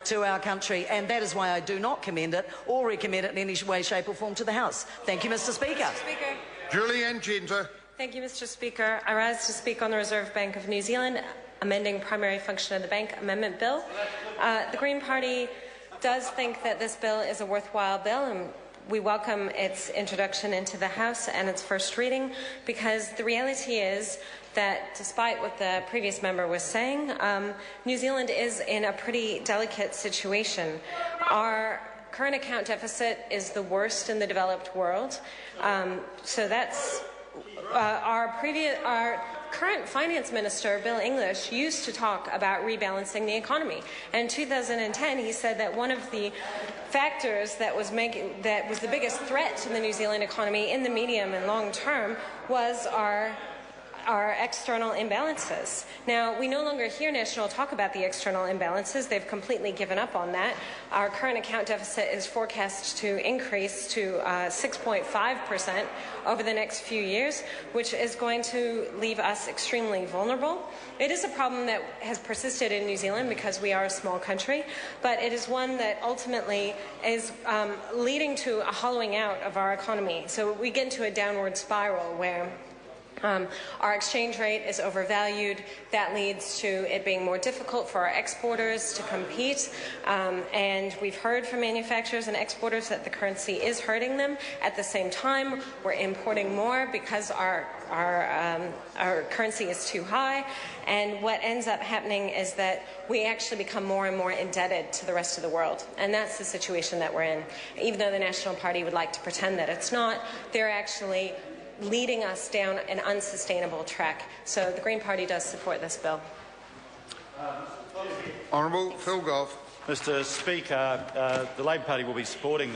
to our country, and that is why I do not commend it or recommend it in any way, shape or form to the House. Thank you, Mr Speaker. Mr. Speaker. Julianne Genter. Thank you, Mr Speaker. I rise to speak on the Reserve Bank of New Zealand, amending primary function of the bank amendment bill. The Green Party does think that this bill is a worthwhile bill, and we welcome its introduction into the House and its first reading, because the reality is that, despite what the previous member was saying, New Zealand is in a pretty delicate situation. Our current account deficit is the worst in the developed world. So that's our current finance minister, Bill English, used to talk about rebalancing the economy. And in 2010, he said that one of the factors that was the biggest threat to the New Zealand economy in the medium and long term was our external imbalances. Now, we no longer hear National talk about the external imbalances. They've completely given up on that. Our current account deficit is forecast to increase to 6.5% over the next few years, which is going to leave us extremely vulnerable. It is a problem that has persisted in New Zealand because we are a small country, but it is one that ultimately is leading to a hollowing out of our economy. So we get into a downward spiral where our exchange rate is overvalued. That leads to it being more difficult for our exporters to compete. And we've heard from manufacturers and exporters that the currency is hurting them. At the same time, we're importing more because our currency is too high. And what ends up happening is that we actually become more and more indebted to the rest of the world. And that's the situation that we're in. Even though the National Party would like to pretend that it's not, they're actually leading us down an unsustainable track. So the Green Party does support this bill. Honourable Phil Goff. Mr Speaker, the Labor Party will be supporting